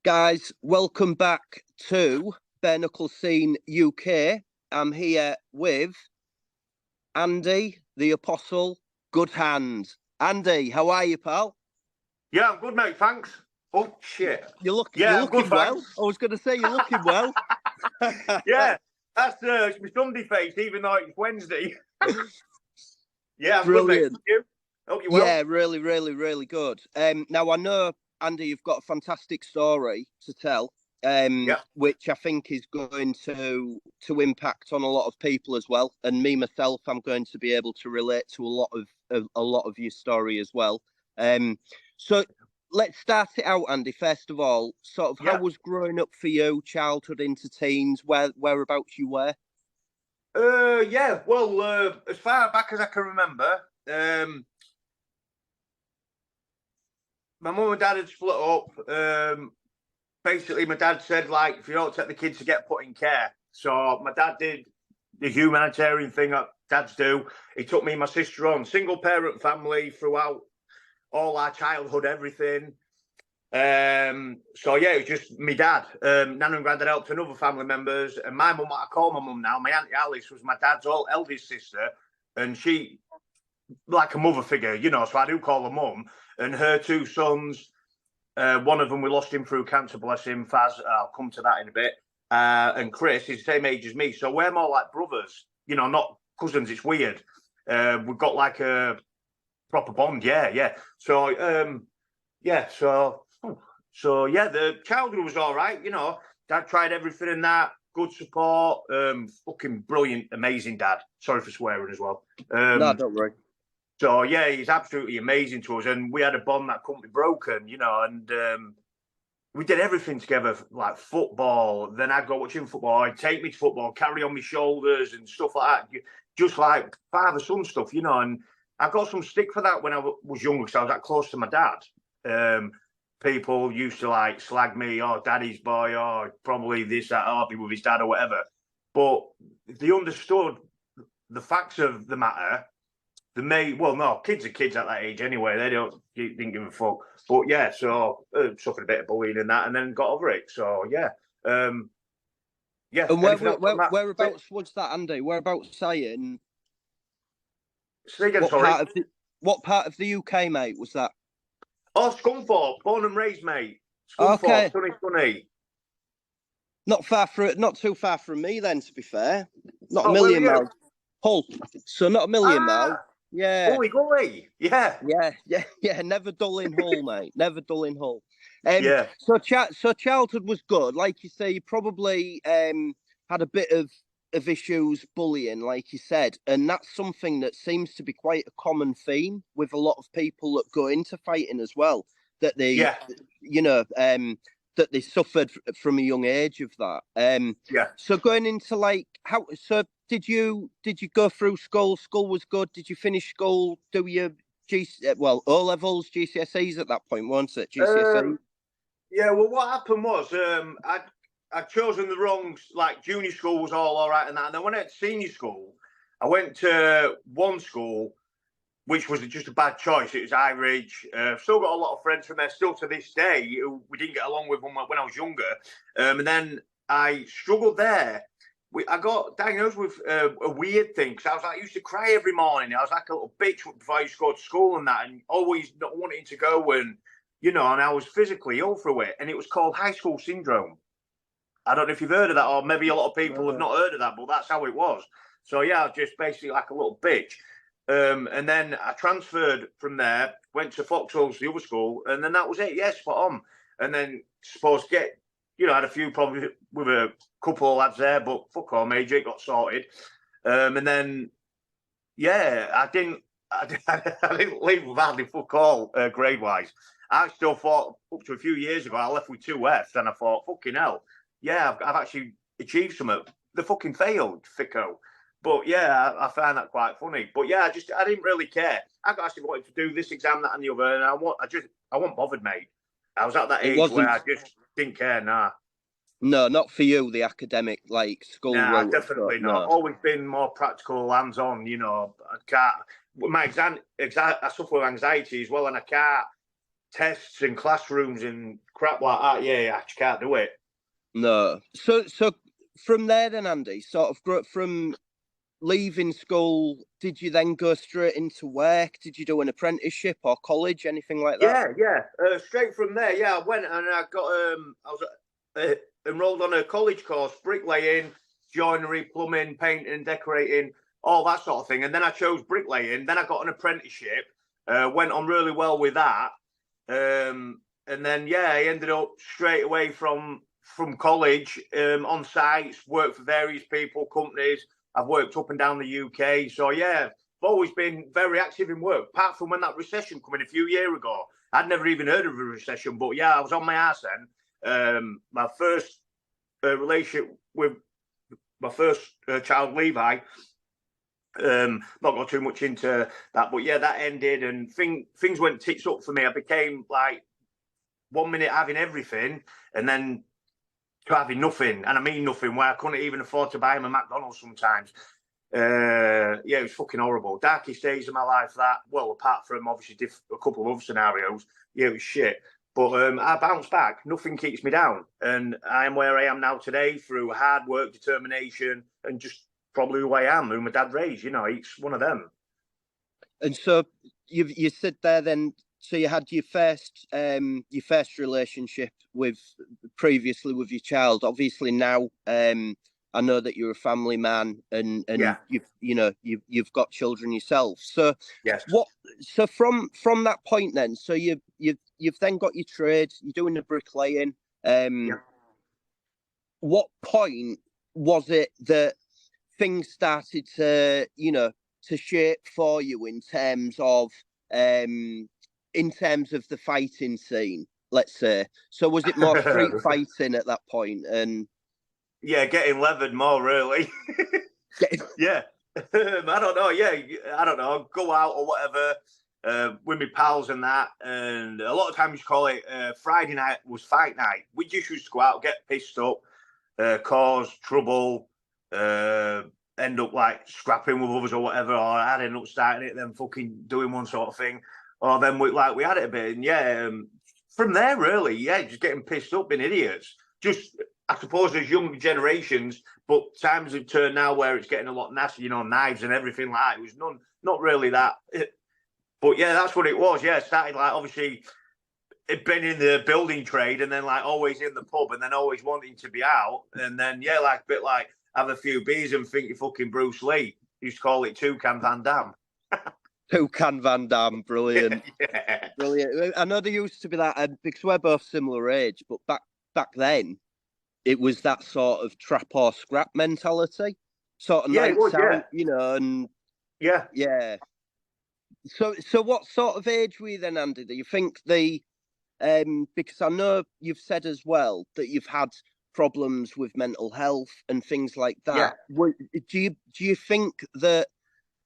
Guys, welcome back to BareKnucle Scene UK. I'm here with Andy, the Apostle Goodhand. Andy, how are you, pal? Yeah, I'm good, mate. Thanks. Oh shit! You're looking good, well. thanks. I was going to say you're looking well. Yeah, that's it's my Sunday face, even though it's Wednesday. Yeah, I'm Brilliant. good, mate. You? Hope you're well. Yeah, really good. Now I know, Andy, you've got a fantastic story to tell. Which I think is going to impact on a lot of people as well. And me myself, I'm going to be able to relate to a lot of your story as well. So let's start it out, Andy. First of all, sort of how was growing up for you, childhood into teens, whereabouts you were? Well, as far back as I can remember, my mum and dad had split up. Basically, my dad said, like, if you don't take the kids to get put in care. So my dad did the humanitarian thing that dads do. He took me and my sister on. Single parent family throughout all our childhood, everything. So yeah, it was just me dad. Nan and Grandad helped and other family members. And my mum, what I call my mum now, my Auntie Alice, was my dad's eldest sister. And she, like a mother figure, you know, so I do call her mum. And her two sons, one of them, we lost him through cancer, bless him. Faz, I'll come to that in a bit. And Chris is the same age as me. So we're more like brothers, you know, not cousins. It's weird. We've got like a proper bond. Yeah. So, So yeah, the childhood was all right. You know, dad tried everything in that. Good support. Fucking brilliant, amazing dad. Sorry for swearing as well. No, don't worry. So yeah, he's absolutely amazing to us, and we had a bond that couldn't be broken, you know. And we did everything together, like football. Then I'd go watching football. He'd take me to football, carry on my shoulders and stuff like that, just like father-son stuff, you know. And I got some stick for that when I was younger because I was that close to my dad. People used to like slag me, oh, daddy's boy, or probably this, that, I'll be with his dad or whatever. But they understood the facts of the matter. Kids are kids at that age anyway. They didn't give a fuck. But yeah, so suffered a bit of bullying and that, and then got over it. So yeah, yeah. And whereabouts was that, Andy? Whereabouts are you? And what part of the UK, mate, was that? Oh, Scunthorpe, born and raised, mate. Scunthorpe, sunny. Not too far from me, then. To be fair, not a million miles. Hull, so not a million miles. Yeah. Gully. Yeah. Never dull in Hull, mate. Never dull in Hull. Yeah. So childhood was good. Like you say, you probably had a bit of issues bullying, like you said, and that's something that seems to be quite a common theme with a lot of people that go into fighting as well. That they, that they suffered from a young age of that. So going into like how? So did you go through school? School was good. Did you finish school? Do your O levels, GCSEs at that point, weren't it? GCSE. Yeah. Well, what happened was I'd chosen the wrong. Like junior school was all right and that, and then when I had senior school, I went to one school which was just a bad choice. It was Irish. Still got a lot of friends from there still to this day who we didn't get along with when I was younger. And then I struggled there. I got diagnosed with a weird thing because I used to cry every morning. I was like a little bitch before I used to go to school and that, and always not wanting to go, and you know, and I was physically ill through it. And it was called high school syndrome. I don't know if you've heard of that, or maybe a lot of people have not heard of that, but that's how it was. So yeah, I was just basically like a little bitch. And then I transferred from there, went to Foxholes, the other school, and then that was it. Yes, spot on. And then supposed to get, had a few problems with a couple of lads there, but fuck all, major, it got sorted. And then, I didn't leave with hardly fuck all grade wise. I still thought up to a few years ago, I left with 2 Fs, and I thought, fucking hell, yeah, I've actually achieved something. They fucking failed, thicko. But yeah, I found that quite funny. But yeah, I didn't really care. I actually wanted to do this exam, that, and the other, and I wasn't bothered, mate. I was at that age where I just didn't care. Nah. No, not for you. The academic, like school. Nah, definitely not. No. Always been more practical, hands-on. You know, I can't. My I suffer with anxiety as well, and I can't tests and classrooms and crap like that, yeah, I just can't do it. No. So from there then, Andy, sort of from leaving school, did you then go straight into work? Did you do an apprenticeship or college, anything like that? Yeah. Straight from there, yeah, I went and I got I was enrolled on a college course, bricklaying, joinery, plumbing, painting, decorating, all that sort of thing. And then I chose bricklaying. Then I got an apprenticeship. Went on really well with that. And then I ended up straight away from college on sites, worked for various people, companies. I've worked up and down the UK. So I've always been very active in work, apart from when that recession came in a few years ago. I'd never even heard of a recession, but I was on my ass then. My first relationship with my first child, Levi, not got too much into that, but that ended and things went tits up for me. I became like 1 minute having everything and then to having nothing, and I mean nothing, where I couldn't even afford to buy him a McDonald's sometimes. It was fucking horrible. Darkest days of my life, that. Well, apart from obviously a couple of other scenarios, it was shit. But I bounced back. Nothing keeps me down, and I am where I am now today through hard work, determination, and just probably who I am, who my dad raised. It's one of them. And so you said there then. So you had your first relationship previously with your child. Obviously now, I know that you're a family man and you've got children yourself. So yes. So from that point then, so you've then got your trade. You're doing the bricklaying. What point was it that things started to shape for you in terms of the fighting scene, let's say? So was it more street fighting at that point? And getting levered more, really. I don't know. I don't know. Go out or whatever with my pals and that. And a lot of times you call it Friday night was fight night. We just used to go out, get pissed up, cause trouble, end up like scrapping with others or whatever, or I'd end up starting it, then fucking doing one sort of thing. Or then we had it a bit, and from there really, just getting pissed up, being idiots. Just, I suppose there's younger generations, but times have turned now where it's getting a lot nasty, knives and everything like that. It was not really that, but that's what it was. It started like obviously it been in the building trade, and then like always in the pub, and then always wanting to be out, and then like a bit like have a few beers and think you're fucking Bruce Lee. Used to call it Toucan Van Damme. Toucan Van Damme, brilliant. Brilliant. I know there used to be that, because we're both similar age, but back then, it was that sort of trap or scrap mentality, sort of nights out, and So what sort of age were you then, Andy? Do you think because I know you've said as well that you've had problems with mental health and things like that. Do you think that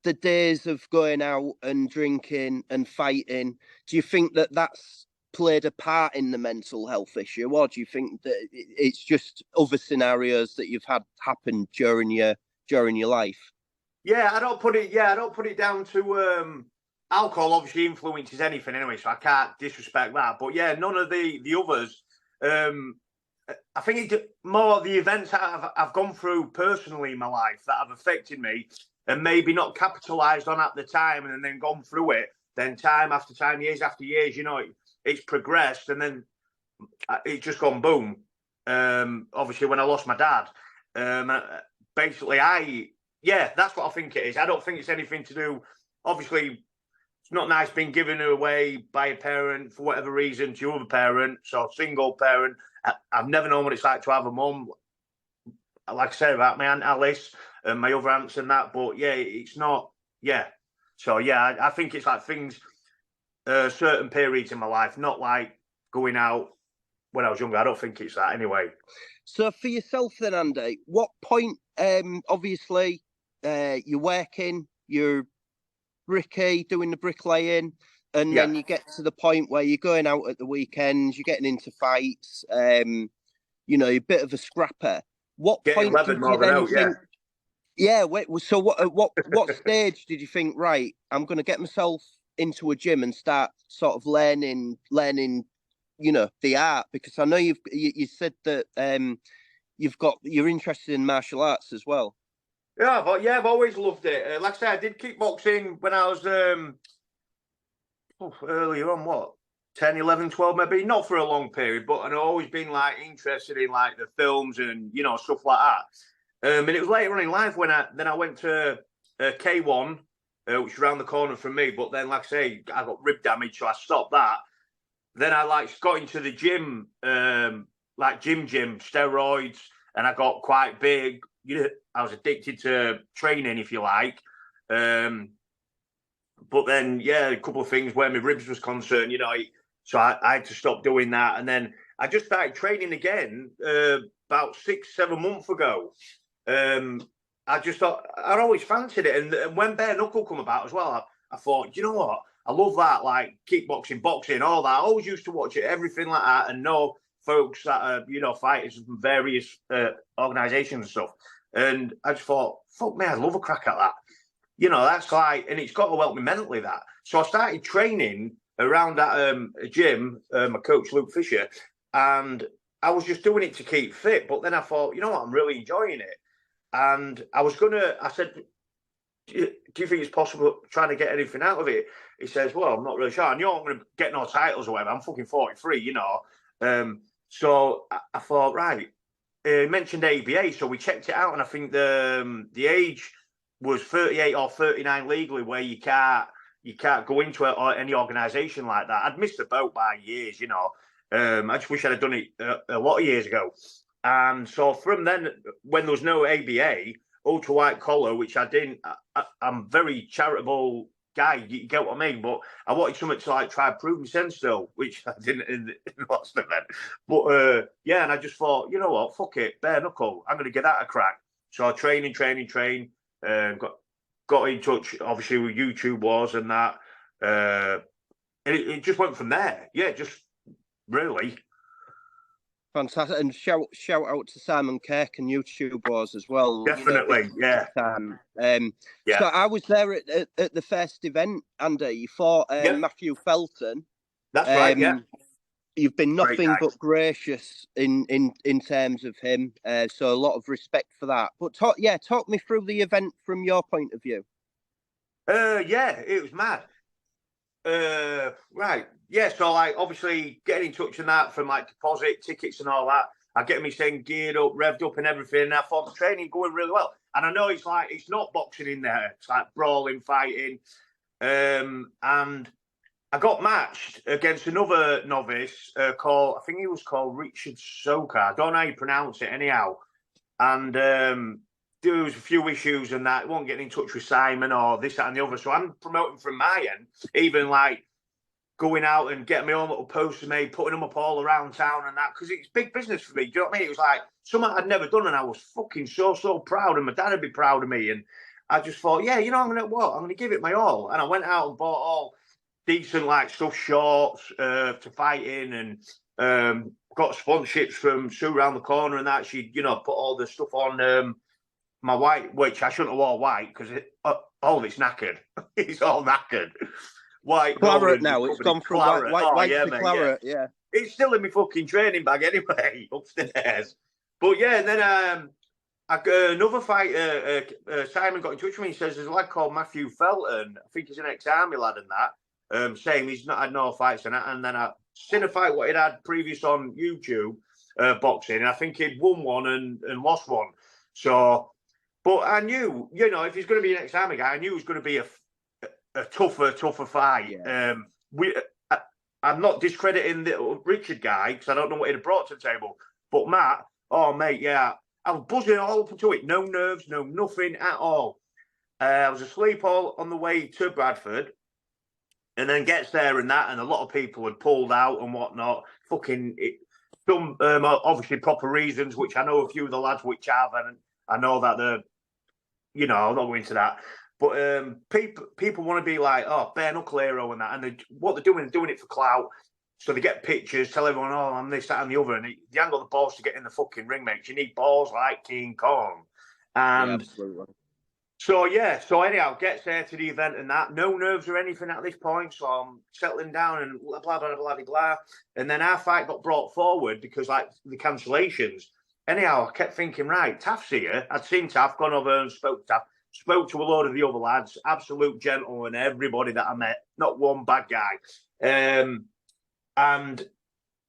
the days of going out and drinking and fighting, do you think that that's played a part in the mental health issue, or do you think that it's just other scenarios that you've had happen during your life? I don't put it down to alcohol. Obviously influences anything anyway, so I can't disrespect that. But none of the others. I think it's more the events that I've gone through personally in my life that have affected me, and maybe not capitalised on at the time, and then gone through it. Then time after time, years after years, it's progressed, and then it's just gone boom. Obviously, when I lost my dad, basically, that's what I think it is. I don't think it's anything to do. Obviously, it's not nice being given away by a parent for whatever reason to other parents or single parent. I've never known what it's like to have a mum. Like I said about my Aunt Alice and my other aunts and that, but it's not. So I think it's like things, certain periods in my life, not like going out when I was younger. I don't think it's that anyway. So for yourself then, Andy, what point? Obviously, you're working, you're bricky, doing the bricklaying, and then you get to the point where you're going out at the weekends, you're getting into fights. You're a bit of a scrapper. What Getting point did you then think? So what stage did you think, right, I'm going to get myself into a gym and start sort of learning, you know, the art? Because I know you said that you're interested in martial arts as well. Yeah, but I've always loved it. Like I said, I did kickboxing when I was earlier on, what, 10, 11, 12 maybe, not for a long period, but I've always been like interested in like the films and, you know, stuff like that. And it was later on in life when I went to K1, which is around the corner from me. But then, like I say, I got rib damage, so I stopped that. Then I like got into the gym, like gym, steroids, and I got quite big. You know, I was addicted to training, if you like. But then, yeah, a couple of things where my ribs was concerned, you know, so I had to stop doing that. And then I just started training again about 6-7 months ago. I just thought, I'd always fancied it. And when BareKnucle come about as well, I thought, you know what? I love that, like kickboxing, boxing, all that. I always used to watch it, everything like that, and know folks that are, you know, fighters from various organisations and stuff. And I just thought, fuck me, I'd love a crack at that. You know, that's like, and it's got to help me mentally, that. So I started training around at a gym, my coach, Luke Fisher, and I was just doing it to keep fit. But then I thought, you know what, I'm really enjoying it. And I said, do you think it's possible trying to get anything out of it? He says, well, I'm not really sure. I knew I'm going to get no titles or whatever. I'm fucking 43, you know. So I thought, right. He mentioned ABA, so we checked it out, and I think the age was 38 or 39 legally, where you can't go into any organisation like that. I'd missed the boat by years, you know. I just wish I'd have done it a lot of years ago. And so from then, when there was no ABA, ultra white collar, which I didn't, I'm very charitable guy, you get what I mean? But I wanted something to like try and prove myself still, which I didn't in the last event. But yeah, and I just thought, you know what, fuck it, BareKnucle, I'm going to get that a crack. So I train. Got in touch, obviously, with YouTube Warz and that. And it just went from there. Yeah, just really. Fantastic. And shout out to Simon Kirk and YouTube Warz as well. Definitely, you know, yeah. Yeah. So I was there at the first event, Andy. You fought Matthew Felton. That's right, yeah. You've been nothing but gracious in terms of him. So a lot of respect for that. But talk me through the event from your point of view. Yeah, it was mad. Right. Yeah, so like obviously getting in touch on that from like deposit, tickets and all that. I get me saying geared up, revved up and everything. And I thought the training going really well. And I know it's not boxing in there. It's like brawling, fighting. And I got matched against another novice I think he was called Richard Soka. I don't know how you pronounce it anyhow. And there was a few issues and that. I wasn't getting in touch with Simon or this, that and the other. So I'm promoting from my end, even like going out and getting my own little posters made, putting them up all around town and that, because it's big business for me. Do you know what I mean? It was like something I'd never done and I was fucking so proud, and my dad would be proud of me. And I just thought, yeah, you know, I'm going to give it my all. And I went out and bought all decent like stuff, shorts to fight in, and got sponsorships from Sue around the corner and that. She, you know, put all the stuff on my white, which I shouldn't have worn white because all of it's knackered. It's all knackered. White claret now. It's gone from white to claret. Yeah. It's still in my fucking training bag anyway, upstairs. But yeah, and then another fighter, Simon got in touch with me. He says there's a lad called Matthew Felton. I think he's an ex-army lad and that. Saying he's not had no fights and that. And then I seen a fight what he'd had previous on YouTube boxing, and I think he'd won one and lost one. So, but I knew, you know, if he's going to be an ex-army guy, I knew it was going to be a tougher fight. Yeah. I'm not discrediting the Richard guy because I don't know what he'd have brought to the table. But Matt, oh mate, yeah, I was buzzing all up into it. No nerves, no nothing at all. I was asleep all on the way to Bradford, and then gets there and that, and a lot of people had pulled out and whatnot. Some obviously proper reasons, which I know a few of the lads which have, and I know that they're, you know, I'm not going into that. But people want to be like, oh, BareKnucle hero and that. And what they're doing it for clout. So they get pictures, tell everyone, oh, I'm this, that, and the other. And they ain't got the balls to get in the fucking ring, mate. You need balls like King Kong. And So yeah, so anyhow, gets there to the event and that, no nerves or anything at this point. So I'm settling down and blah blah blah blah blah. And then our fight got brought forward because like the cancellations. Anyhow, I kept thinking, right, Taff's here. I'd seen Taff, gone over and spoke to Taff, spoke to a load of the other lads, absolute gentlemen, everybody that I met, not one bad guy. And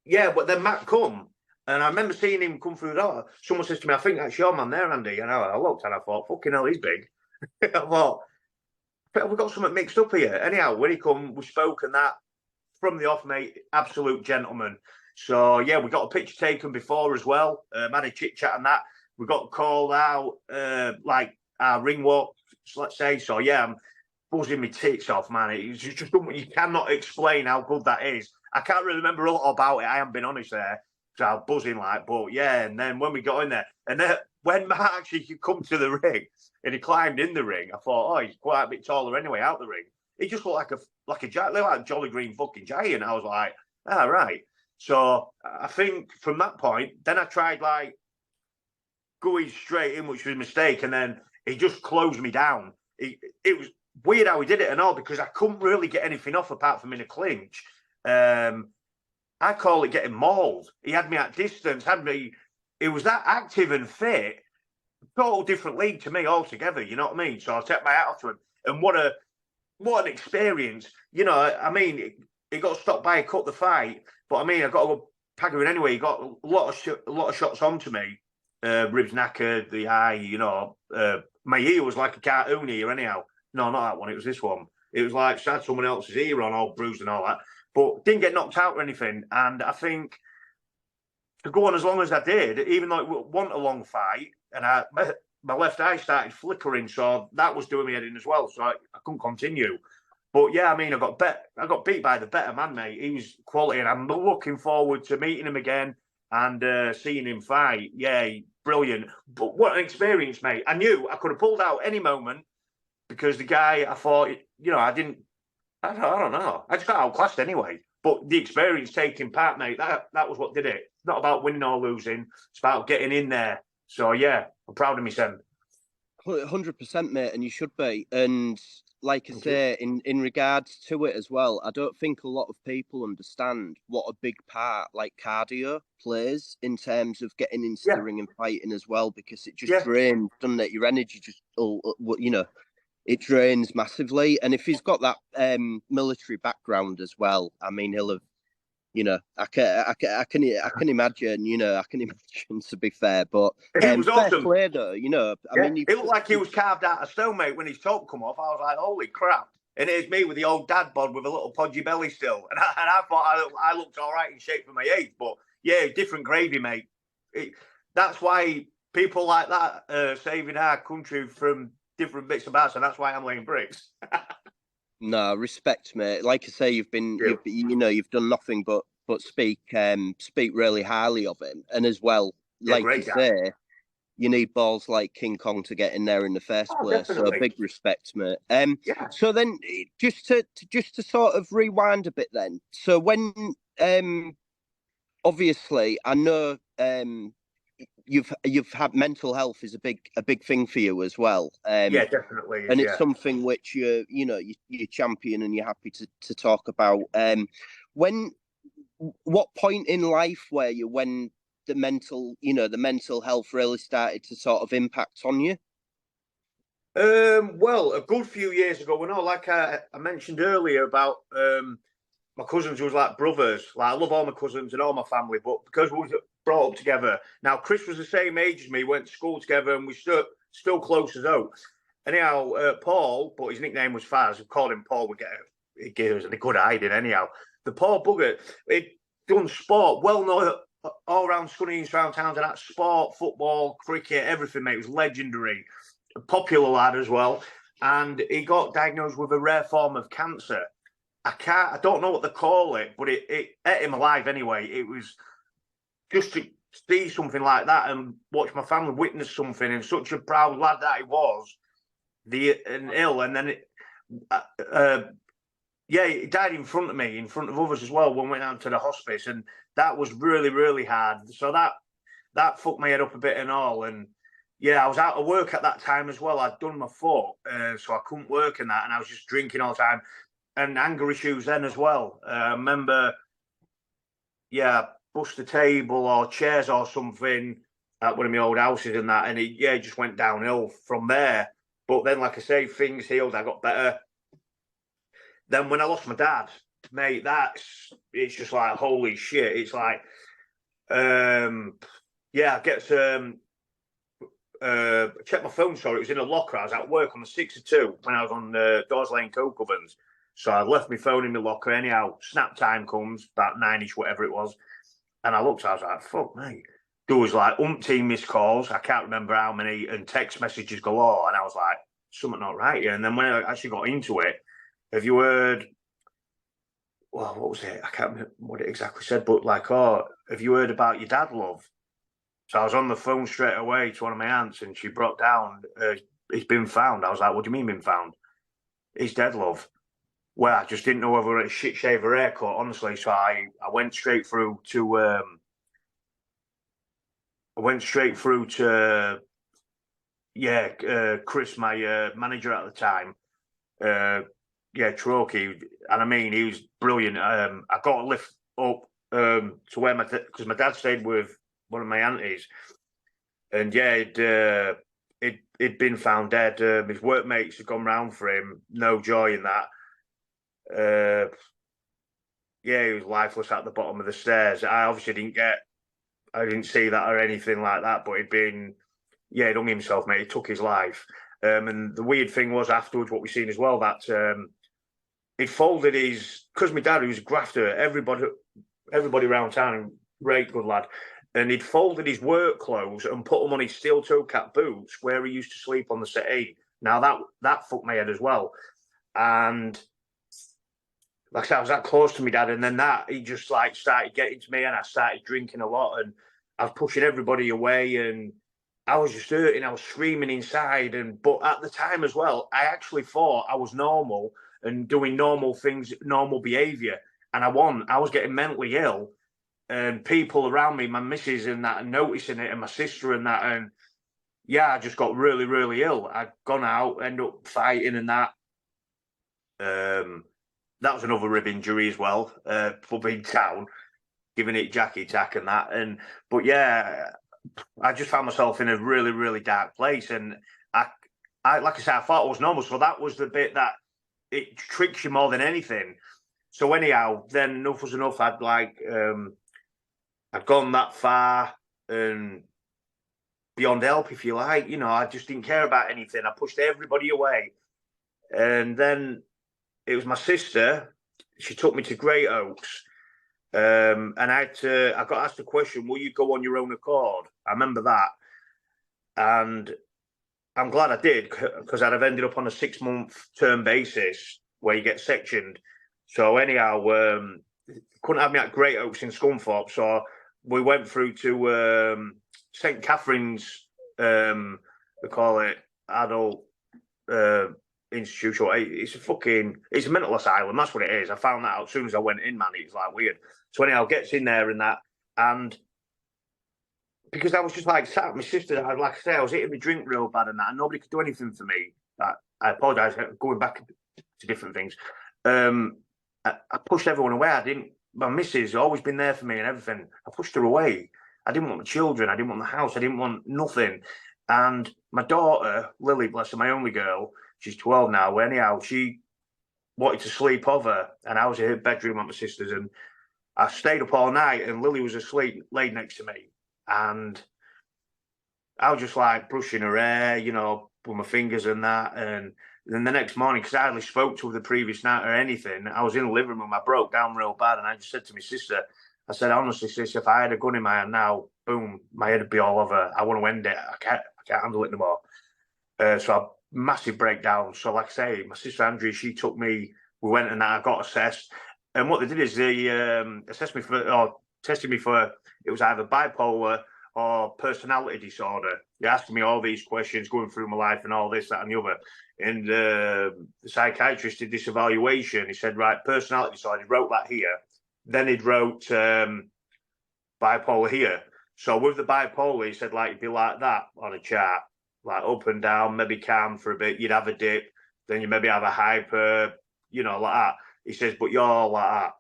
yeah, but then Matt come. And I remember seeing him come through the door. Someone says to me, I think that's your man there, Andy. And I looked and I thought, fucking hell, he's big. I thought, we've got something mixed up here. Anyhow, when he come, we spoke and that from the off, mate, absolute gentleman. So, yeah, we got a picture taken before as well. Had a chit-chat and that. We got called out, like, our ring walk, let's say. So, yeah, I'm buzzing my tits off, man. It's just something you cannot explain how good that is. I can't really remember a lot about it. I haven't been honest there. So I was buzzing like, but yeah. And then when we got in there, and then when Matt actually could come to the ring and he climbed in the ring, I thought, oh, he's quite a bit taller anyway out the ring. He just looked like a giant, like a jolly green fucking giant. I was like, ah, right. So I think from that point, then I tried like going straight in, which was a mistake, and then he just closed me down. It was weird how he did it and all because I couldn't really get anything off apart from in a clinch. I call it getting mauled. He had me at distance, it was that active and fit, total different league to me altogether, you know what I mean? So I take my hat off to him. And what an experience. You know, I mean, he got stopped by a cut the fight, but I mean, I got to go Pagger anyway. He got a lot of shots onto me. Ribs knackered, the eye, you know. My ear was like a cartoon ear anyhow. No, not that one. It was this one. It was like had someone else's ear on, all bruised and all that. But didn't get knocked out or anything. And I think to go on as long as I did, even though it wasn't a long fight, and my left eye started flickering, so that was doing me head in as well. So I couldn't continue. But yeah, I mean, I got beat by the better man, mate. He was quality, and I'm looking forward to meeting him again and seeing him fight. Yeah, brilliant. But what an experience, mate. I knew I could have pulled out any moment because the guy, I thought, you know, I don't know. I just got outclassed anyway. But the experience taking part, mate, that was what did it. It's not about winning or losing. It's about getting in there. So, yeah, I'm proud of myself. 100%, mate, and you should be. And like I say, in regards to it as well, I don't think a lot of people understand what a big part like cardio plays in terms of getting into the ring and fighting as well, because it just drains, doesn't it? Your energy just, you know, it drains massively. And if he's got that military background as well, I mean, he'll have, you know, I can imagine, you know, to be fair, but it was awesome. Play though, you know, I mean, it looked like he was carved out of stone, mate. When his top come off, I was like, holy crap. And it's me with the old dad bod with a little podgy belly still. And I thought I looked all right in shape for my age, but yeah, different gravy, mate. That's why people like that saving our country from different bits of bats, and that's why I'm laying bricks. No, respect, mate. Like I say, you've done nothing but speak really highly of him, and as well, like you say, you need balls like King Kong to get in there in the first place. Definitely. So big respect, mate. So then, just to sort of rewind a bit, then. So when obviously, I know you've had mental health is a big thing for you as well. Yeah, definitely. And it's something which you champion and you're happy to talk about. What point in life were you when the mental health really started to sort of impact on you? Well, a good few years ago, like I mentioned earlier about my cousins was like brothers. Like I love all my cousins and all my family, but because we was brought up together. Now Chris was the same age as me, went to school together, and we still close as though. Anyhow, Paul, but his nickname was Faz. We called him Paul. He gave us a good hiding. Anyhow, the Paul bugger, he'd done sport, well known all around Scotty and surround towns, and that sport, football, cricket, everything, mate. It was legendary, a popular lad as well, and he got diagnosed with a rare form of cancer. I don't know what they call it, but it ate him alive anyway. It was just to see something like that and watch my family witness something, and such a proud lad that he was, and ill, and then he died in front of me, in front of others as well, when we went out to the hospice, and that was really, really hard. So that fucked my head up a bit and all, and I was out of work at that time as well. I'd done my foot, so I couldn't work in that, and I was just drinking all the time, and anger issues then as well. I remember, bust a table or chairs or something at one of my old houses and that, and it just went downhill from there. But then, like I say, things healed. I got better. Then when I lost my dad, mate, it's just like, holy shit. It's like, I get check my phone. Sorry, it was in a locker. I was at work on the 6 to 2 when I was on Dawes Lane Coke Ovens. So I left my phone in my locker. Anyhow, snap time comes, about 9-ish, whatever it was. And I looked, I was like, fuck, mate. There was like umpteen missed calls. I can't remember how many, and text messages galore. And I was like, something not right here. And then when I actually got into it, have you heard, well, what was it? I can't remember what it exactly said, but like, oh, have you heard about your dad, love? So I was on the phone straight away to one of my aunts, and she brought down, he's been found. I was like, what do you mean been found? He's dead, love. Well, I just didn't know whether it was a shit shave or haircut, honestly. So I went straight through to, Chris, my manager at the time. Trokey. And I mean, he was brilliant. I got a lift up to where because my dad stayed with one of my aunties, and it'd been found dead. His workmates had gone round for him. No joy in that. He was lifeless at the bottom of the stairs. I obviously didn't see that or anything like that, but he'd hung himself, mate. He took his life. And the weird thing was afterwards, what we seen as well, that he'd folded because my dad, who was a grafter, everybody around town, great good lad, and he'd folded his work clothes and put them on his steel toe cap boots where he used to sleep on the settee. Now that fucked my head as well. And like I said, I was that close to my dad, and then he just like started getting to me, and I started drinking a lot, and I was pushing everybody away, and I was just hurting. I was screaming inside, but at the time as well, I actually thought I was normal and doing normal things, normal behaviour, and I was getting mentally ill, and people around me, my missus and that, and noticing it, and my sister and that, and I just got really, really ill. I'd gone out, ended up fighting and that. That was another rib injury as well, for being down, giving it Jackie tack and that. But I just found myself in a really, really dark place. And I like I said, I thought it was normal. So that was the bit that it tricks you more than anything. So anyhow, then enough was enough. I'd gone that far and beyond help, if you like. I just didn't care about anything. I pushed everybody away. And then it was my sister. She took me to Great Oaks, and I got asked a question: will you go on your own accord? I remember that, and I'm glad I did, because I'd have ended up on a 6-month term basis where you get sectioned. So anyhow, couldn't have me at Great Oaks in Scunthorpe, so we went through to St. Catherine's. We call it adult. Institution. It's a mental asylum. That's what it is. I found that out as soon as I went in, man. It's like weird. So anyhow, gets in there and that, and because I was just like sat with my sister, like I say, I was eating my drink real bad and that, and nobody could do anything for me. I apologise. Going back to different things, I pushed everyone away. My missus has always been there for me and everything. I pushed her away. I didn't want my children. I didn't want the house. I didn't want nothing. And my daughter, Lily, bless her, my only girl. She's 12 now. Anyhow, she wanted to sleep over, and I was in her bedroom at my sister's, and I stayed up all night, and Lily was asleep, laid next to me, and I was just like brushing her hair, with my fingers and that, and then the next morning, because I hardly spoke to her the previous night or anything, I was in the living room, I broke down real bad, and I just said to my sister, I said, honestly, sis, if I had a gun in my hand now, boom, my head would be all over. I want to end it. I can't handle it no more. So I massive breakdown. So like I say, my sister Andrea, she took me, we went and I got assessed. And what they did is they assessed me tested me for, it was either bipolar or personality disorder. They asked me all these questions, going through my life and all this, that and the other. And the psychiatrist did this evaluation. He said, right, personality disorder, he wrote that here. Then he wrote bipolar here. So with the bipolar, he said, like, it'd be like that on a chart. like up and down, maybe calm for a bit. You'd have a dip, then you maybe have a hyper, you know, like that. He says, but you're like that.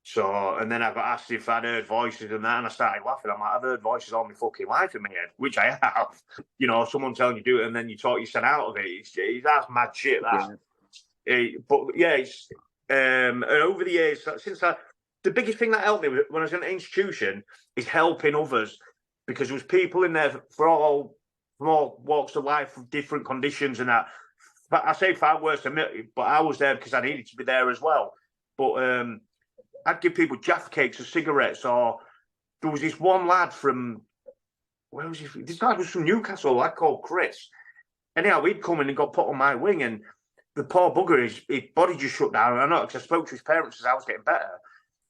So, and then I got asked if I'd heard voices and that, and I started laughing. I'm like, I've heard voices all my fucking life in my head, which I have. You know, someone telling you to do it, and then you talk yourself out of it. That's mad shit, that. Yeah. But yeah, it's, and over the years, the biggest thing that helped me when I was in an institution is helping others, because there was people in there from all walks of life, from different conditions and that. But I say far worse than me, but I was there because I needed to be there as well. But I'd give people Jaffa cakes or cigarettes, or there was this one lad from, where was he? This lad was from Newcastle, a lad called Chris. Anyhow, he'd come in and got put on my wing, and the poor bugger, his body just shut down. And I know, because I spoke to his parents as I was getting better,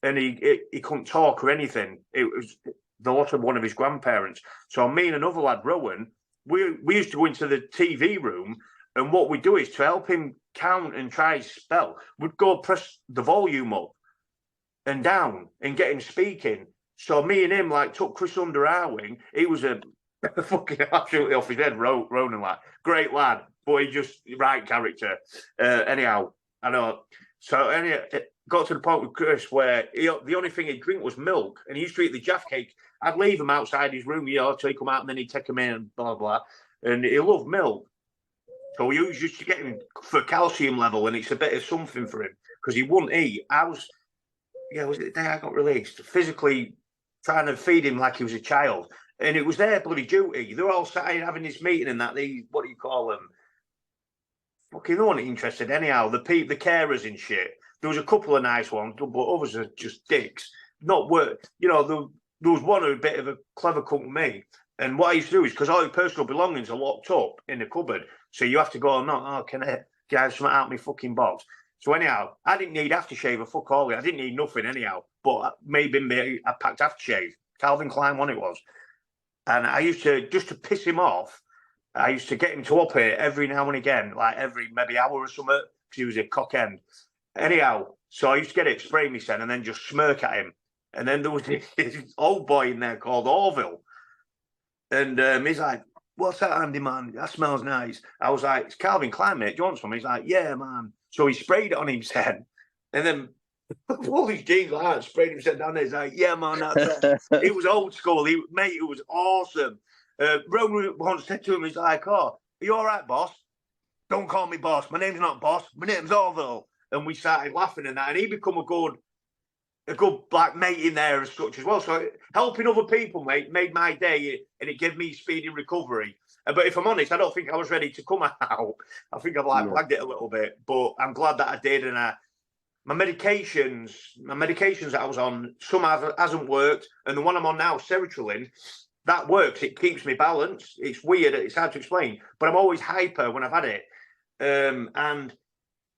and he couldn't talk or anything. It was the loss of one of his grandparents. So me and another lad, Rowan, we used to go into the TV room, and what we'd do is, to help him count and try his spell, we'd go press the volume up and down and get him speaking. So me and him, like, took Chris under our wing. He was a fucking absolutely off his head, Ronan, like, great lad, but he just, right character. Anyhow, I know. So anyhow, it got to the point with Chris where the only thing he'd drink was milk, and he used to eat the Jaffa cake. I'd leave him outside his room, you know, till he'd come out, and then he'd take him in and blah, blah. And he loved milk. So we used to get him for calcium level, and it's a bit of something for him, because he wouldn't eat. was it the day I got released? Physically trying to feed him like he was a child. And it was their bloody duty. They were all sat in having this meeting and that, what do you call them? Fucking no one interested anyhow. The carers and shit. There was a couple of nice ones, but others are just dicks. Not work. You know, there was one who was a bit of a clever cunt with me. And what I used to do is, because all your personal belongings are locked up in the cupboard, so you have to go, can I have something out of my fucking box? So anyhow, I didn't need aftershave or fuck all. I didn't need nothing anyhow. But maybe I packed aftershave. Calvin Klein one it was. And I used to, just to piss him off, I used to get him to up it every now and again, like every maybe hour or something, because he was a cock end. Anyhow, so I used to get it, spray me sen, and then just smirk at him. And then there was this old boy in there called Orville. And he's like, what's that, Andy, man? That smells nice. I was like, it's Calvin Klein, mate. Do you want some? He's like, yeah, man. So he sprayed it on himself, and then all these jeans like that, sprayed himself down there. He's like, yeah, man, that's it. It was old school. It was awesome. Roman once said to him, he's like, oh, are you all right, boss? Don't call me boss. My name's not boss. My name's Orville. And we started laughing and that, and he become a good like mate in there as such as well. So helping other people, mate, made my day, and it gave me speedy recovery. But if I'm honest, I don't think I was ready to come out. I think I've lagged it a little bit, but I'm glad that I did. And my medications that I was on, some hasn't worked, and the one I'm on now, sertraline, that works. It keeps me balanced. It's weird. It's hard to explain, but I'm always hyper when I've had it, and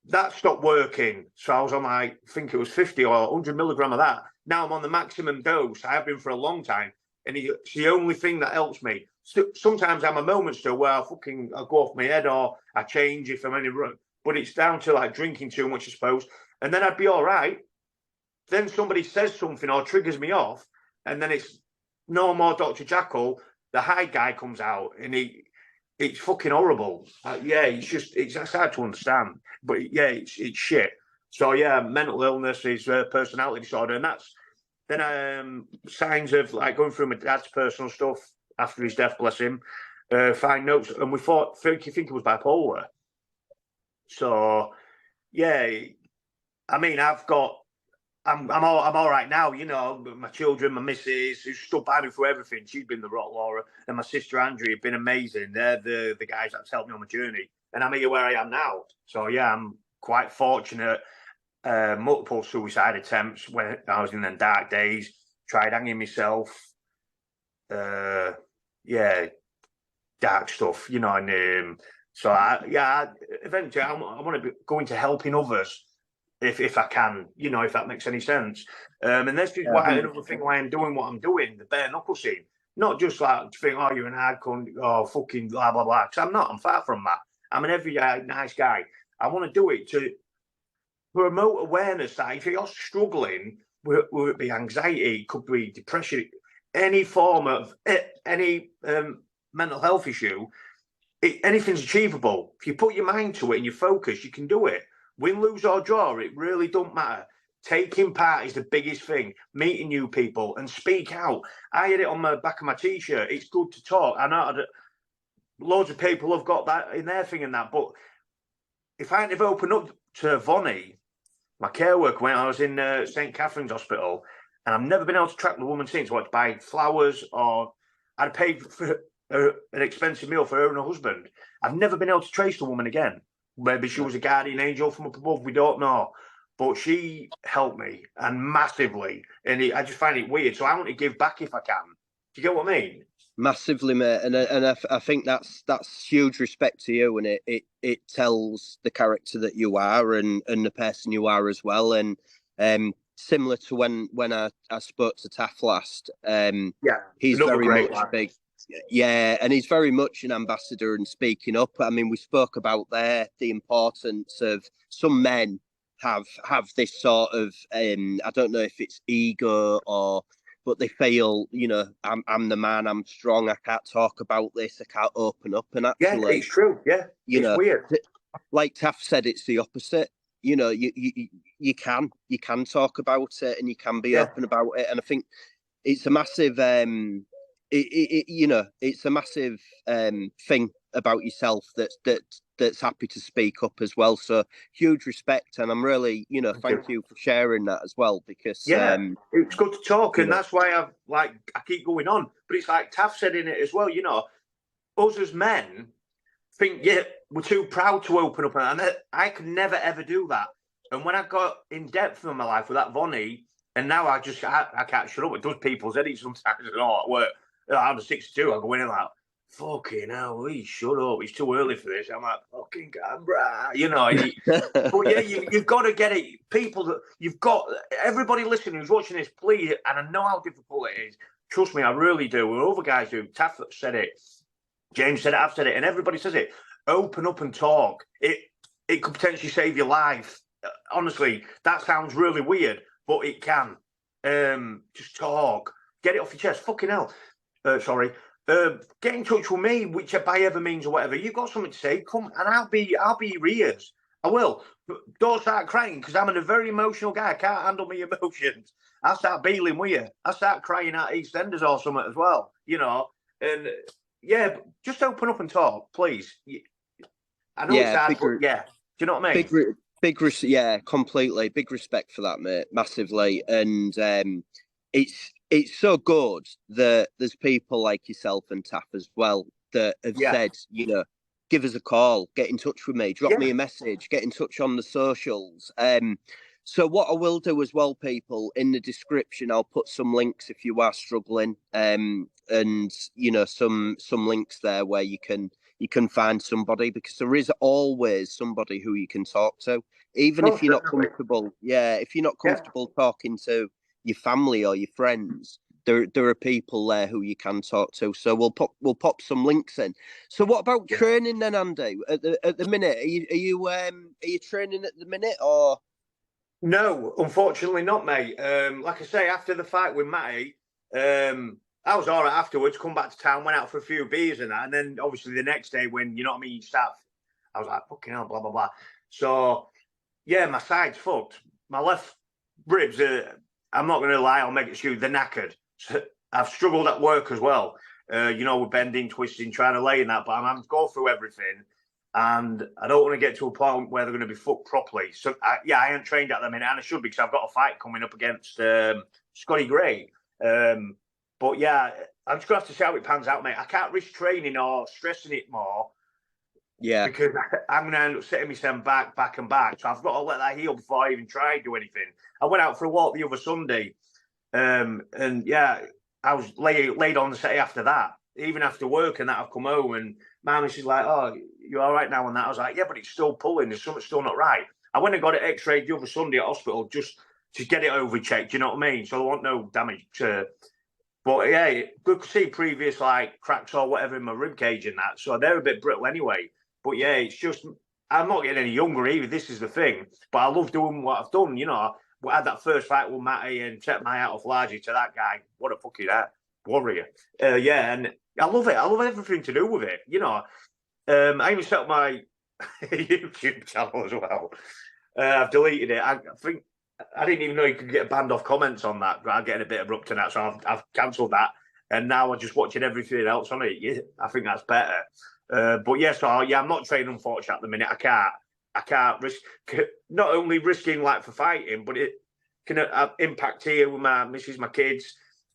that stopped working. So I was on I think it was 50 or 100 milligram of that. Now I'm on the maximum dose. I have been for a long time, and it's the only thing that helps me. Sometimes I have a moment still where I'll go off my head, or I change if I'm in a run. But it's down to like drinking too much, I suppose. And then I'd be all right. Then somebody says something or triggers me off, and then it's no more Dr. Jekyll. The high guy comes out, and it's fucking horrible. It's hard to understand. But yeah, it's shit. So yeah, mental illness is personality disorder, and that's then signs of like going through my dad's personal stuff after his death, bless him. Find notes, and we think it was bipolar. So yeah, I mean, I'm all right now, you know. My children, my missus, who stood by me through everything. She's been the rock, Laura, and my sister Andrea have been amazing. They're the guys that's helped me on my journey, and I'm here where I am now. So yeah, I'm quite fortunate. Multiple suicide attempts when I was in them dark days. Tried hanging myself. Yeah, dark stuff, you know. And so eventually I want to go into helping others. If I can, you know, if that makes any sense. And this is another thing why I'm doing what I'm doing, the BareKnucle scene. Not just like to think, oh, you're an hard cunt, or fucking blah, blah, blah. Because I'm not. I'm far from that. I'm an everyday nice guy. I want to do it to promote awareness that if you're struggling, will it be anxiety, it could be depression, any form of any mental health issue, anything's achievable. If you put your mind to it and you focus, you can do it. Win, lose or draw, it really don't matter. Taking part is the biggest thing. Meeting new people and speak out. I had it on the back of my t-shirt. It's good to talk. I know loads of people have got that in their thing and that, but if I hadn't have opened up to Vonnie, my care worker, when I was in St. Catherine's Hospital, and I've never been able to track the woman since, what, to buy flowers, or I'd paid for an expensive meal for her and her husband. I've never been able to trace the woman again. Maybe she was a guardian angel from up above, we don't know. But she helped me, and massively. And I just find it weird. So I want to give back if I can. Do you get what I mean? Massively, mate. And I think that's huge respect to you, and it tells the character that you are and the person you are as well. And similar to when I spoke to Taff last, he's very much big. Yeah, and he's very much an ambassador and speaking up. I mean, we spoke about the importance of some men have this sort of I don't know if it's ego but they feel, you know, I'm the man, I'm strong, I can't talk about this, I can't open up. And actually, it's true. Yeah, it's weird. Like Taff said, it's the opposite. You know, you can talk about it and you can be open about it. And I think it's a massive it's a massive thing about yourself that's happy to speak up as well. So huge respect, and I'm really, thank you for sharing that as well, because it's good to talk, and that's why I keep going on. But it's like Taff said in it as well, us as men think we're too proud to open up, and I could never ever do that. And when I got in depth in my life with that Vonnie, and now I can't shut up. It does people's headaches sometimes. At work, I'm 62. I go in and like, fucking hell, shut up. It's too early for this. I'm like, fucking Canberra, But yeah, you've got to get it. People that everybody listening who's watching this, please, and I know how difficult it is. Trust me, I really do. And other guys do. Taff said it. James said it. I've said it. And everybody says it. Open up and talk. It could potentially save your life. Honestly, that sounds really weird, but it can. Just talk. Get it off your chest. Fucking hell. Sorry. Get in touch with me, which by ever means or whatever. You've got something to say, come and I'll be your ears. I will. But don't start crying, because I'm a very emotional guy. I can't handle my emotions. I'll start bailing with you. I'll start crying at EastEnders or something as well, And yeah, just open up and talk, please. I know it's hard, but do you know what I mean? Completely. Big respect for that, mate. Massively. And it's so good that there's people like yourself and Taff as well that have said, give us a call, get in touch with me, drop me a message, get in touch on the socials. So what I will do as well, people, in the description, I'll put some links if you are struggling, and some links there where you can find somebody, because there is always somebody who you can talk to, even if you're not comfortable. Yeah, if you're not comfortable talking to your family or your friends, there are people there who you can talk to. So we'll pop some links in. So what about training then, Andy? At the minute, are you training at the minute, or? No, unfortunately not, mate. Like I say, after the fight with Matty, I was all right afterwards. Come back to town, went out for a few beers and that, and then obviously the next day when you start, I was like, fucking hell, blah blah blah. So yeah, my side's fucked. My left ribs are, I'm not going to lie, I'll make it shoot, they're knackered. So I've struggled at work as well, with bending, twisting, trying to lay in that, but I'm having to go through everything. And I don't want to get to a point where they're going to be fucked properly. So, I ain't trained at the minute, and I should be, because I've got a fight coming up against Scotty G. But yeah, I'm just going to have to see how it pans out, mate. I can't risk training or stressing it more. Yeah. Because I'm going to end up setting myself back and back. So I've got to let that heal before I even try to do anything. I went out for a walk the other Sunday. And yeah, I was laid on the set after that. Even after work and that, I've come home and Mum, she's like, "Oh, you all right now?" And that, I was like, "Yeah, but it's still pulling. There's something still not right." I went and got it X-rayed the other Sunday at hospital just to get it over checked. You know what I mean? So I want no damage. But yeah, good to see previous cracks or whatever in my rib cage and that. So they're a bit brittle anyway. But yeah, it's just I'm not getting any younger either. This is the thing. But I love doing what I've done. I had that first fight with Matty and set my hat off largely to that guy. What a fucking warrior. And I love it. I love everything to do with it. You know, I even set up my YouTube channel as well. I've deleted it. I think I didn't even know you could get banned off comments on that. I'm getting a bit abrupt in that, so I've cancelled that. And now I'm just watching everything else on it. Yeah, I think that's better. But yeah, so yeah, I'm not training unfortunately at the minute. I can't risk not only risking like for fighting, but it can impact here with my missus, my kids,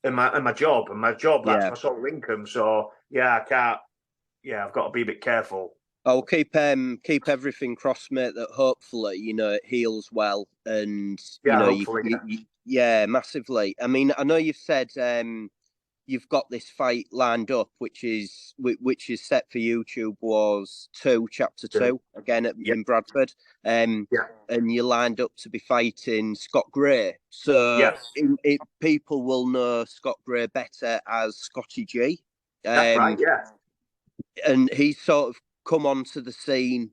and my job. And my job, that's my sole income. So yeah, I can't. Yeah, I've got to be a bit careful. I'll keep everything crossed, mate. That hopefully, you know, it heals well, and Yeah, you know, yeah, massively. I mean, I know you've said you've got this fight lined up, which is set for YouTube Warz Chapter 2 again in Bradford. And you're lined up to be fighting Scott Gray. So people will know Scott Gray better as Scotty G. That's right, yeah. And he's sort of come onto the scene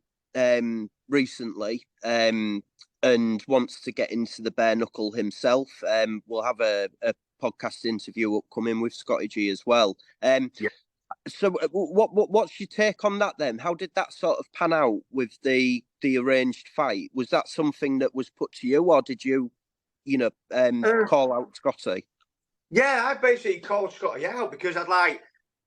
recently and wants to get into the BareKnucle himself. We'll have a podcast interview upcoming with Scotty G as well. So what's your take on that then? How did that sort of pan out with the arranged fight? Was that something that was put to you, or did you call out Scotty? Yeah, I basically called Scotty out because I'd like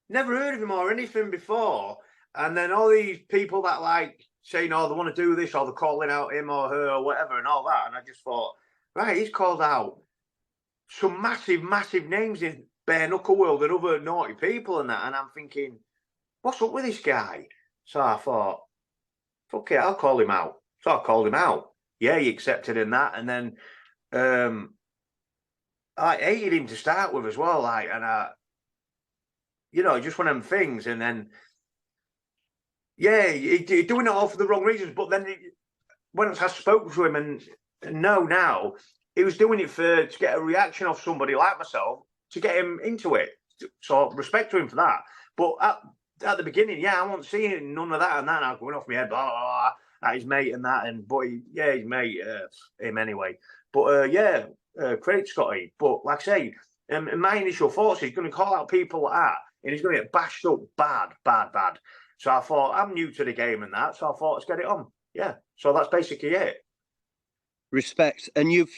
never heard of him or anything before. And then all these people that like saying, oh, they want to do this, or they're calling out him or her or whatever and all that. And I just thought, right, he's called out some massive, massive names in BareKnucle world and other naughty people and that. And I'm thinking, what's up with this guy? So I thought, fuck it, I'll call him out. So I called him out. Yeah, he accepted in that. And then I hated him to start with as well. Like, and just one of them things. And then, yeah, he doing it all for the wrong reasons. But then once I spoke to him and know now, he was doing it to get a reaction off somebody like myself to get him into it. So respect to him for that. But at the beginning, yeah, I wasn't seeing none of that and that. And I was going off my head, blah, blah, blah, at his mate and that. And but his mate, him anyway. But credit Scotty. But like I say, in my initial thoughts, he's going to call out people like that, and he's going to get bashed up bad. So I thought, I'm new to the game and that. So I thought, let's get it on. Yeah. So that's basically it. Respect. And you've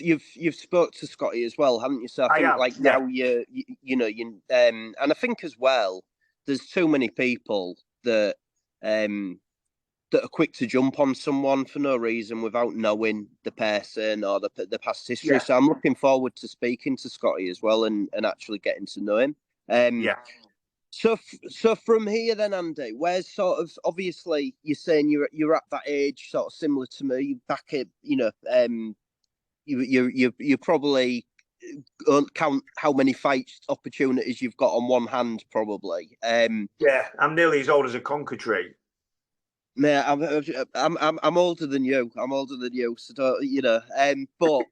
spoke to Scotty as well, haven't you? So I think now and I think as well, there's too many people that are quick to jump on someone for no reason without knowing the person or the past history. Yeah. So I'm looking forward to speaking to Scotty as well and actually getting to know him. So from here then, Andy, where's sort of, obviously you're saying you're at that age sort of similar to me, back at, you probably count how many fights opportunities you've got on one hand, probably. Yeah, I'm nearly as old as a conker tree. Mate, I'm older than you. So don't, but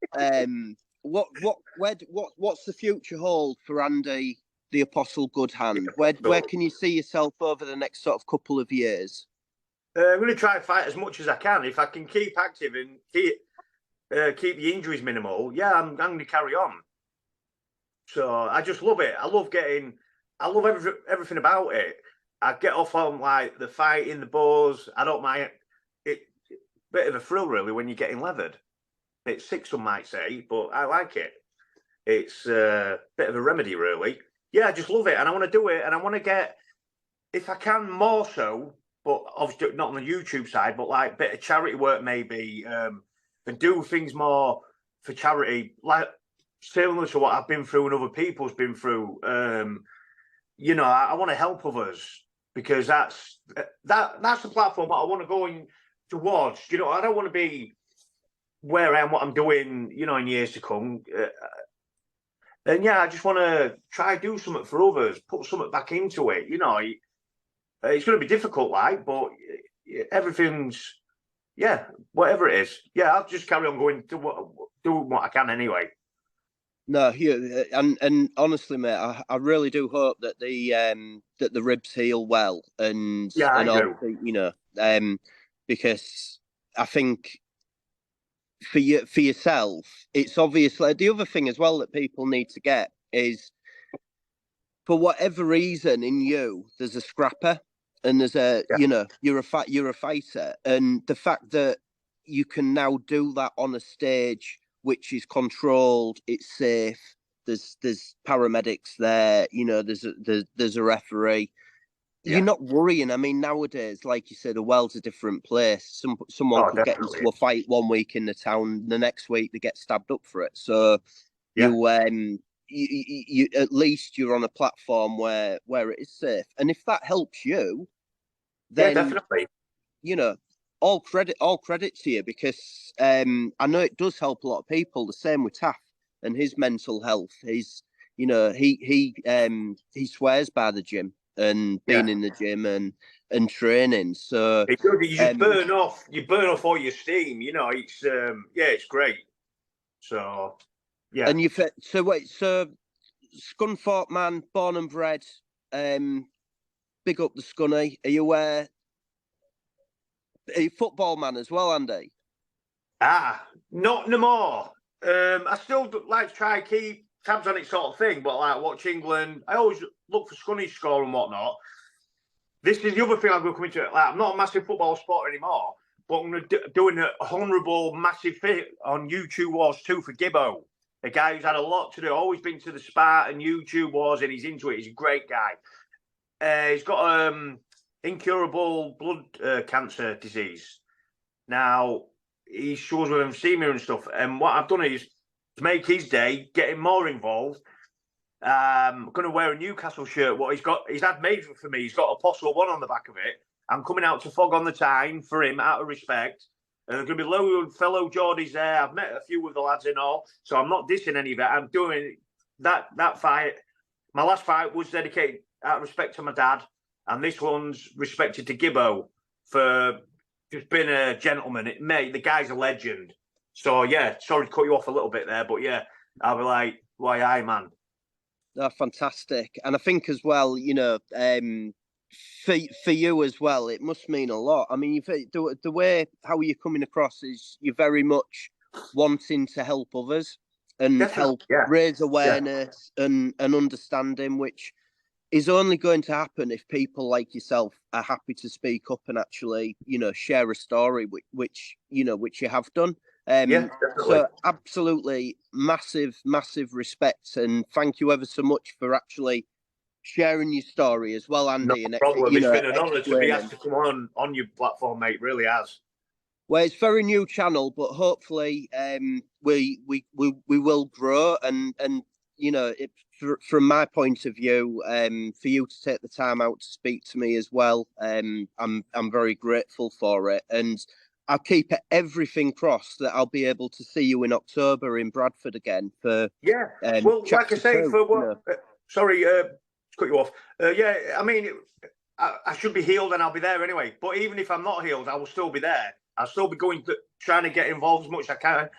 what's the future hold for Andy the Apostle Goodhand? Where can you see yourself over the next sort of couple of years? I'm going to try and fight as much as I can. If I can keep active and keep the injuries minimal, yeah, I'm going to carry on. So I just love it. I love everything about it. I get off on like the fighting, the buzz. I don't mind it. Bit of a thrill, really, when you're getting leathered. It's sick, some might say, but I like it. It's a bit of a remedy, really. Yeah, I just love it, and I want to do it, and I want to get, if I can, more so, but obviously not on the YouTube side, but like a bit of charity work maybe, and do things more for charity, like similar to what I've been through and other people's been through. I want to help others because that's the platform that I want to go in towards. I don't want to be where I am, what I'm doing, in years to come. And yeah, I just want to try to do something for others, put something back into it. It's going to be difficult, but everything's, whatever it is. Yeah, I'll just carry on going to doing what I can anyway. No, and honestly, mate, I really do hope that the ribs heal well, and I do. Because I think for yourself, it's obviously the other thing as well that people need to get is for whatever reason in you, there's a scrapper, and there's a you're a fighter, and the fact that you can now do that on a stage which is controlled, it's safe. There's paramedics there, there's a referee. You're not worrying. I mean, nowadays, like you said, the world's a different place. Someone could get into a fight one week in the town, the next week they get stabbed up for it. So you at least you're on a platform where it is safe. And if that helps you, then definitely. All credit to you, because I know it does help a lot of people. The same with Taff and his mental health. He's he swears by the gym and being in the gym and training. So you just burn off all your steam. It's great. So and so Scunthorpe man, born and bred. Big up the Scunny. Are you aware? Are you a football man as well, Andy? Not no more. I still like to try and keep tabs on it, sort of thing, but like watch England. I always look for Scunny's score and whatnot. This is the other thing I'm going to come into. Like, I'm not a massive football supporter anymore, but I'm doing an honourable massive fit on YouTube Warz 2 for Gibbo, a guy who's had a lot to do. Always been to the Spa and YouTube Warz, and he's into it. He's a great guy. He's got incurable blood cancer disease. Now, he shows with lymphemia and stuff. And what I've done is, to make his day, get him more involved, I'm going to wear a Newcastle shirt. What he's had made for me. He's got Apostle 1 on the back of it. I'm coming out to Fog on the Tyne for him, out of respect. There's going to be loads of fellow Geordies there. I've met a few of the lads and all, so I'm not dissing any of it. I'm doing that fight. My last fight was dedicated out of respect to my dad, and this one's respected to Gibbo for just being a gentleman. Mate, the guy's a legend. So, sorry to cut you off a little bit there, but I'll be like, why, aye, man. Oh, fantastic. And I think as well, for you as well, it must mean a lot. I mean, the way how you're coming across is you're very much wanting to help others and help raise awareness and understanding, which is only going to happen if people like yourself are happy to speak up and actually, share a story, which you have done. So absolutely massive respect, and thank you ever so much for actually sharing your story as well, Andy. No problem. It's been an honour to be asked to come on your platform, mate. It really has. Well, it's a very new channel, but hopefully we will grow, and from my point of view, for you to take the time out to speak to me as well, I'm very grateful for it, and I'll keep everything crossed that I'll be able to see you in October in Bradford again for well, like I say, 2, for what? Sorry, to cut you off. I mean, I should be healed and I'll be there anyway. But even if I'm not healed, I will still be there. I'll still be trying to get involved as much as I can,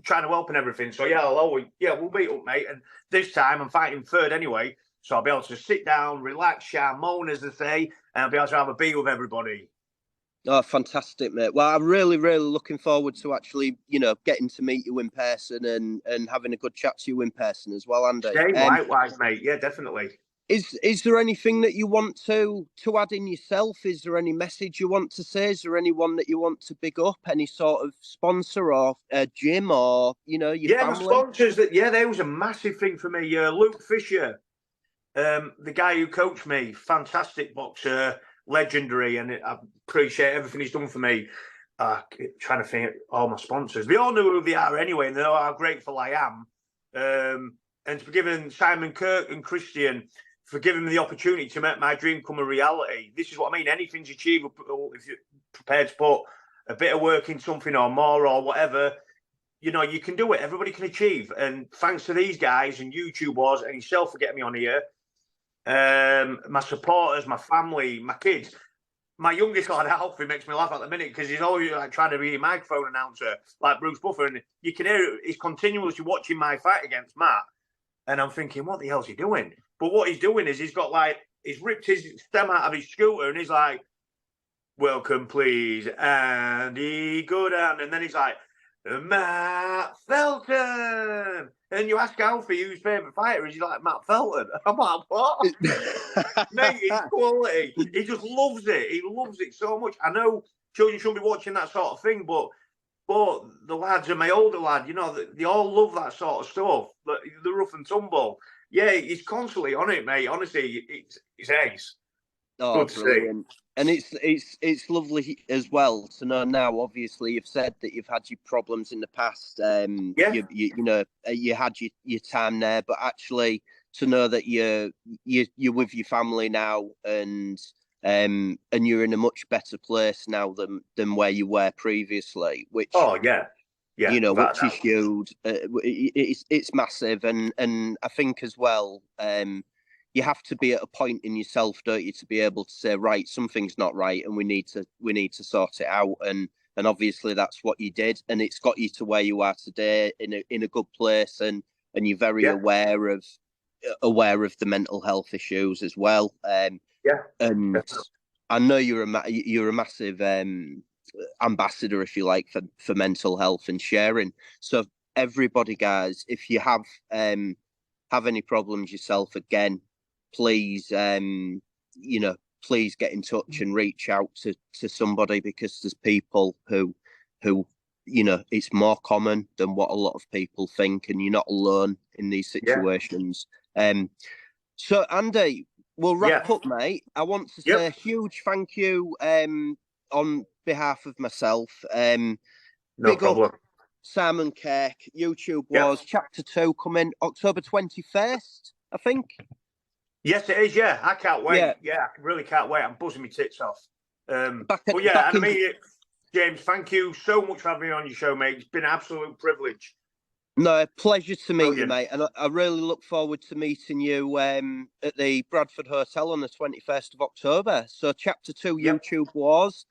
trying to help and everything. So we'll meet up, mate. And this time I'm fighting third anyway, so I'll be able to sit down, relax, moan, as they say, and I'll be able to have a beer with everybody. Oh, fantastic, mate. Well, I'm really looking forward to actually, getting to meet you in person and having a good chat to you in person as well, Andy. Same, likewise, mate. Yeah, definitely. Is there anything that you want to add in yourself? Is there any message you want to say? Is there anyone that you want to big up? Any sort of sponsor or gym or, your family? My sponsors, there was a massive thing for me. Luke Fisher, the guy who coached me, fantastic boxer, legendary, and I appreciate everything he's done for me. Trying to think all my sponsors. They all know who they are anyway, and they know how grateful I am. And for giving Simon Kirk and Christian, for giving me the opportunity to make my dream come a reality. This is what I mean. Anything's achievable if you're prepared to put a bit of work in something or more or whatever. You can do it. Everybody can achieve. And thanks to these guys and YouTube Warz and yourself for getting me on here. My supporters, my family, my kids. My youngest lad, Alfie, makes me laugh at the minute because he's always like trying to be a microphone announcer like Bruce Buffer. And you can hear it. He's continuously watching my fight against Matt. And I'm thinking, what the hell's he doing? But what he's doing is he's ripped his stem out of his scooter and he's like, welcome, please, Andy Goodhand. And then he's like, Matt Felton. And you ask Alfie whose favourite fighter is, he like Matt Felton. I'm like, what? Mate, it's quality. He just loves it. He loves it so much. I know children shouldn't be watching that sort of thing, but the lads and my older lad, you know, they all love that sort of stuff. The rough and tumble. Yeah, he's constantly on it, mate. Honestly, it's ace. Oh, brilliant. And it's lovely as well to know now. Obviously, you've said that you've had your problems in the past. You know, you had your time there, but actually to know that you're with your family now, and you're in a much better place now than where you were previously. Which you know, which is huge. It's massive, and I think as well. You have to be at a point in yourself, don't you, to be able to say, right, something's not right, and we need to sort it out. And obviously that's what you did, and it's got you to where you are today in a good place, and you're very aware of the mental health issues as well. And I know you're a massive ambassador, if you like, for mental health and sharing. So everybody, guys, if you have any problems yourself, again, please, you know, please get in touch and reach out to somebody, because there's people who, you know, it's more common than what a lot of people think, and you're not alone in these situations. So Andy, we'll wrap up, mate. I want to say a huge thank you on behalf of myself. No problem. Simon Cake, YouTube Warz Chapter 2 coming October 21st, I think. Yes, it is. Yeah, I can't wait. Yeah, I really can't wait. I'm buzzing my tits off. James, thank you so much for having me on your show, mate. It's been an absolute privilege. No, pleasure to meet you, mate. And I really look forward to meeting you at the Bradford Hotel on the 21st of October. So Chapter 2 YouTube Warz.